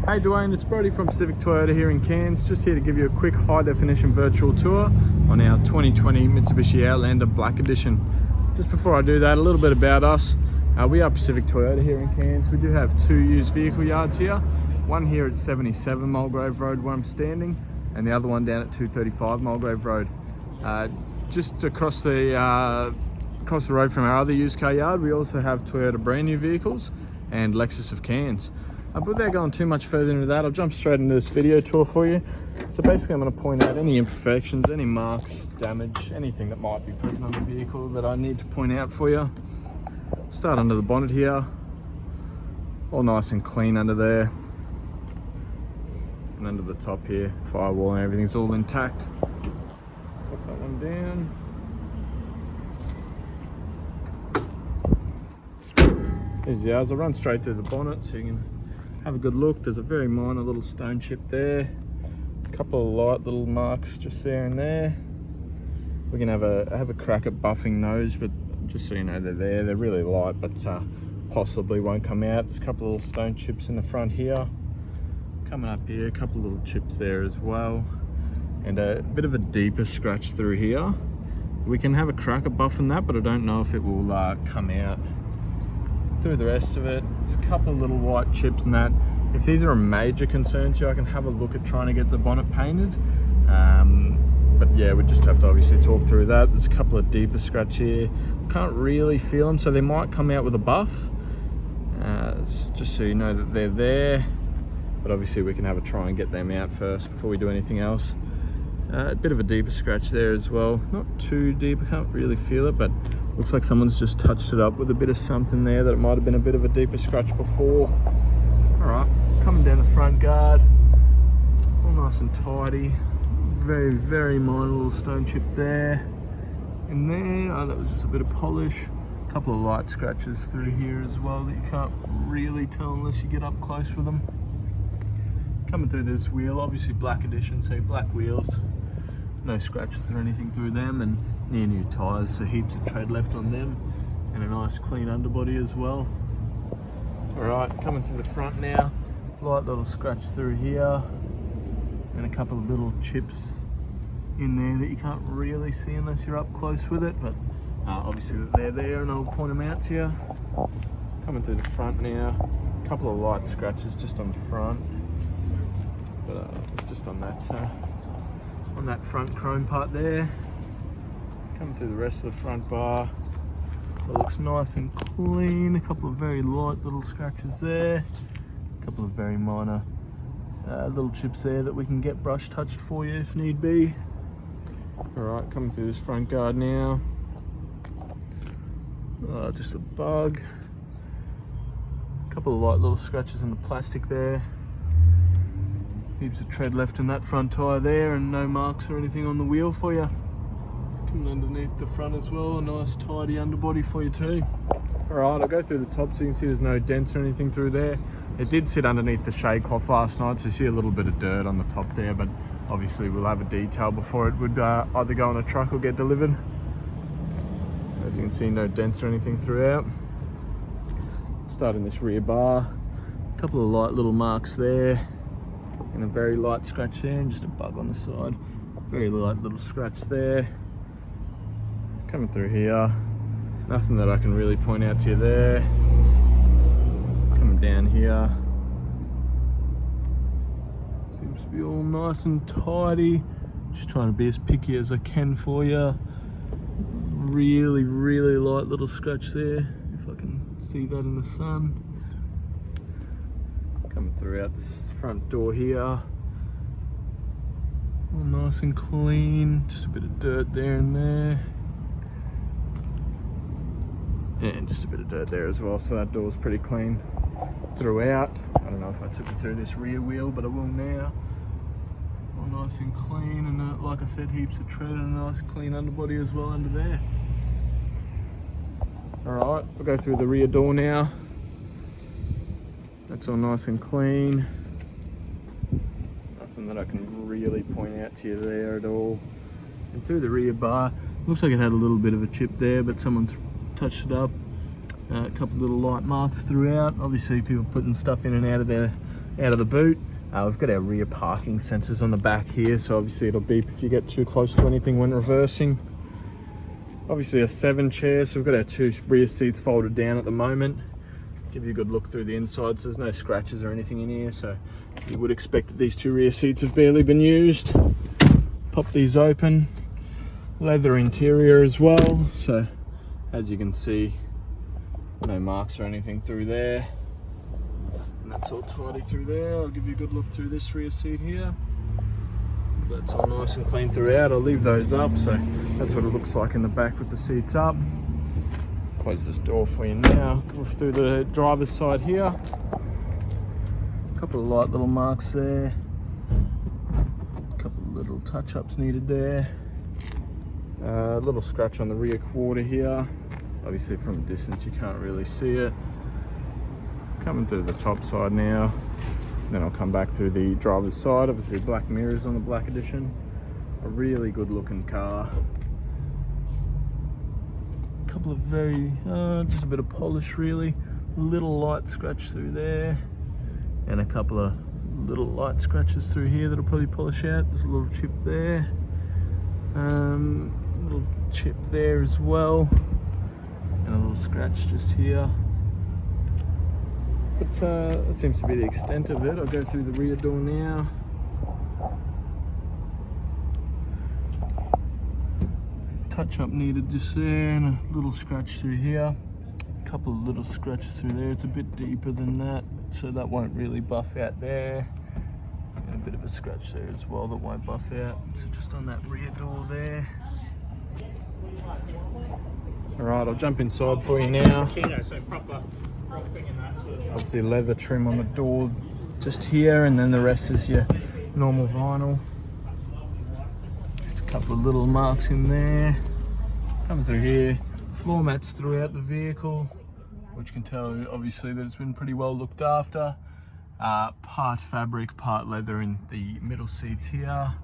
Hey Dwayne, it's Brody from Civic Toyota here in Cairns. Just here to give you a quick high definition virtual tour on our 2020 Mitsubishi Outlander Black Edition. Just before I do that, a little bit about us. We are Pacific Toyota here in Cairns. We do have two used vehicle yards here. One here at 77 Mulgrave Road where I'm standing, and the other one down at 235 Mulgrave Road. Just across the road from our other used car yard, we also have Toyota brand new vehicles and Lexus of Cairns. But without going too much further into that, I'll jump straight into this video tour for you. So basically I'm going to point out any imperfections, any marks, damage, anything that might be present on the vehicle that I need to point out for you. Start under the bonnet here, all nice and clean under there. And under the top here, firewall and everything's all intact. Put that one down. There's the ours. I'll run straight through the bonnet so you can have a good look. There's a very minor little stone chip there. A couple of light little marks just there and there. We can have a crack at buffing those, but just so you know they're there. They're really light, but possibly won't come out. There's a couple of little stone chips in the front here. Coming up here, a couple of little chips there as well. And a bit of a deeper scratch through here. We can have a crack at buffing that, but I don't know if it will come out. Through the rest of it, a couple of little white chips and that. If these are a major concern to you, I can have a look at trying to get the bonnet painted. But yeah, we just have to obviously talk through that. There's a couple of deeper scratch here. Can't really feel them, so they might come out with a buff. Just so you know that they're there. But obviously we can have a try and get them out first before we do anything else. A bit of a deeper scratch there as well. Not too deep, I can't really feel it, but looks like someone's just touched it up with a bit of something there that it might have been a bit of a deeper scratch before. All right, coming down the front guard, all nice and tidy. Very, very minor little stone chip there. And there, oh, that was just a bit of polish. A couple of light scratches through here as well that you can't really tell unless you get up close with them. Coming through this wheel, obviously black edition, so black wheels. No scratches or anything through them, and near new tyres, so heaps of tread left on them, and a nice clean underbody as well. Alright, coming through the front now, light little scratch through here, and a couple of little chips in there that you can't really see unless you're up close with it, but obviously they're there and I'll point them out to you. Coming through the front now, a couple of light scratches just on the front, but just on that front chrome part there. Coming through the rest of the front bar, it looks nice and clean. A couple of very light little scratches there, a couple of very minor little chips there that we can get brush touched for you if need be. Alright, coming through this front guard now, just a bug, a couple of light little scratches in the plastic there. Heaps of tread left in that front tyre there, and no marks or anything on the wheel for you. Coming underneath the front as well, a nice tidy underbody for you too. Alright, I'll go through the top so you can see there's no dents or anything through there. It did sit underneath the shade cloth last night, so you see a little bit of dirt on the top there, but obviously we'll have a detail before it would either go on a truck or get delivered. As you can see, no dents or anything throughout. Starting this rear bar, a couple of light little marks there, and a very light scratch there, and just a bug on the side. Very light little scratch there. Coming through here, nothing that I can really point out to you there. Coming down here, seems to be all nice and tidy. Just trying to be as picky as I can for you. Really, really light little scratch there, if I can see that in the sun. Coming throughout this front door here, all nice and clean, just a bit of dirt there and there, and just a bit of dirt there as well, so that door's pretty clean throughout. I don't know if I took you through this rear wheel, but I will now. All nice and clean, and like I said, heaps of tread and a nice clean underbody as well under there. Alright, we'll go through the rear door now. That's all nice and clean. Nothing that I can really point out to you there at all. And through the rear bar, looks like it had a little bit of a chip there, but someone's touched it up. A couple little light marks throughout. Obviously people putting stuff in and out of the boot. We've got our rear parking sensors on the back here, so obviously it'll beep if you get too close to anything when reversing. Obviously a 7 chair, so we've got our 2 rear seats folded down at the moment. Give you a good look through the inside, so there's no scratches or anything in here, so you would expect that these 2 rear seats have barely been used. Pop these open. Leather interior as well, so as you can see, no marks or anything through there. And that's all tidy through there. I'll give you a good look through this rear seat here. That's all nice and clean throughout. I'll leave those up, so that's what it looks like in the back with the seats up. Close this door for you now. Go through the driver's side here. A couple of light little marks there. A couple of little touch-ups needed there. A little scratch on the rear quarter here. Obviously from a distance you can't really see it. Coming through the top side now. Then I'll come back through the driver's side. Obviously black mirrors on the black edition. A really good looking car. A couple of very, just a bit of polish really. Little light scratch through there. And a couple of little light scratches through here that'll probably polish out. There's a little chip there. Little chip there as well. And a little scratch just here. But that seems to be the extent of it. I'll go through the rear door now. Touch up needed just there, and a little scratch through here. A couple of little scratches through there. It's a bit deeper than that, so that won't really buff out there. And a bit of a scratch there as well that won't buff out. So just on that rear door there. Alright, I'll jump inside for you now. Obviously leather trim on the door just here, and then the rest is your normal vinyl. Just a couple of little marks in there. Coming through here, floor mats throughout the vehicle, which can tell you obviously that it's been pretty well looked after. Part fabric, part leather in the middle seats here. A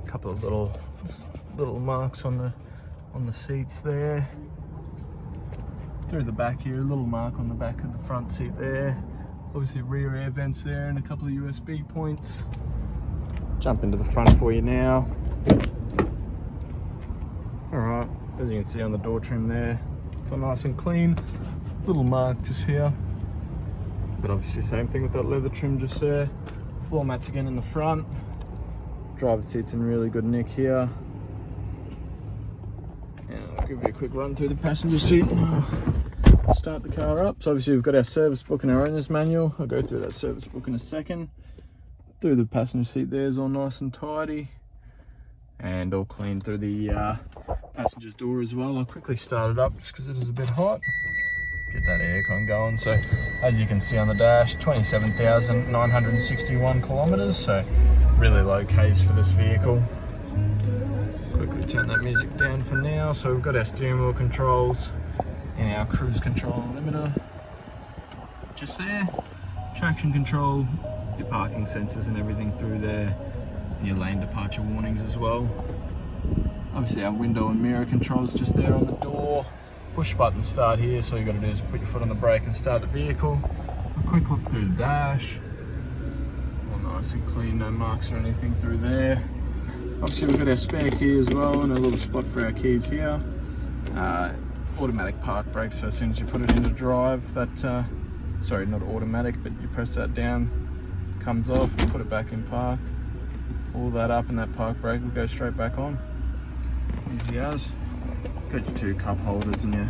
couple of little marks on the seats there. Through the back here, a little mark on the back of the front seat there. Obviously rear air vents there and a couple of USB points. Jump into the front for you now. Alright, as you can see on the door trim there, it's all nice and clean. Little mark just here. But obviously same thing with that leather trim just there. Floor mats again in the front. Driver's seat's in really good nick here. And I'll give you a quick run through the passenger seat. Start the car up. So obviously we've got our service book and our owner's manual. I'll go through that service book in a second. Through the passenger seat there is all nice and tidy. And all clean through the passenger's door as well. I'll quickly start it up just because it is a bit hot. Get that aircon going. So as you can see on the dash, 27,961 kilometers. So really low Ks for this vehicle. Quickly turn that music down for now. So we've got our steering wheel controls and our cruise control limiter just there. Traction control, your parking sensors and everything through there. And your lane departure warnings as well. Obviously our window and mirror controls just there on the door. Push button start here, so all you got to do is put your foot on the brake and start the vehicle. A quick look through the dash. All nice and clean, no marks or anything through there. Obviously we've got our spare key as well and a little spot for our keys here. Automatic park brake, so as soon as you put it into drive, that, sorry, not automatic, but you press that down, comes off, put it back in park, pull that up and that park brake will go straight back on. Easy as. Got your 2 cup holders in your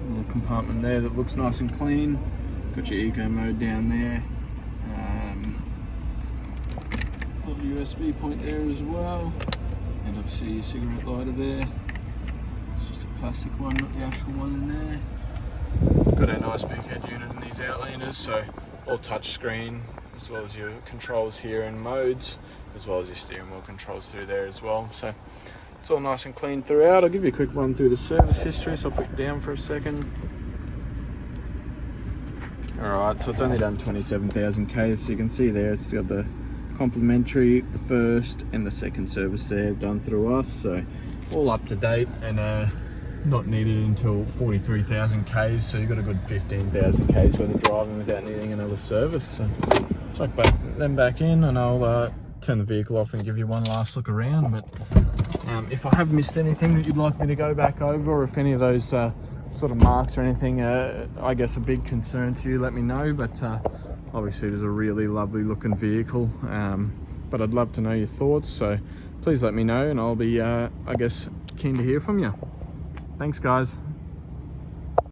little compartment there that looks nice and clean. Got your eco mode down there. Little USB point there as well. And obviously your cigarette lighter there. It's just a plastic one, not the actual one in there. Got a nice big head unit in these Outlanders, so all touch screen, as well as your controls here and modes, as well as your steering wheel controls through there as well. So it's all nice and clean throughout. I'll give you a quick run through the service history, so I'll put it down for a second. Alright, so it's only done 27,000 Ks, so you can see there it's got the complimentary, the first and the second service there done through us, so all up to date and not needed until 43,000 Ks, so you've got a good 15,000 Ks worth of driving without needing another service. So chuck them back in, and I'll turn the vehicle off and give you one last look around. But if I have missed anything that you'd like me to go back over, or if any of those sort of marks or anything, I guess a big concern to you, let me know. But obviously it is a really lovely looking vehicle, but I'd love to know your thoughts, so please let me know, and I'll be I guess keen to hear from you. Thanks guys.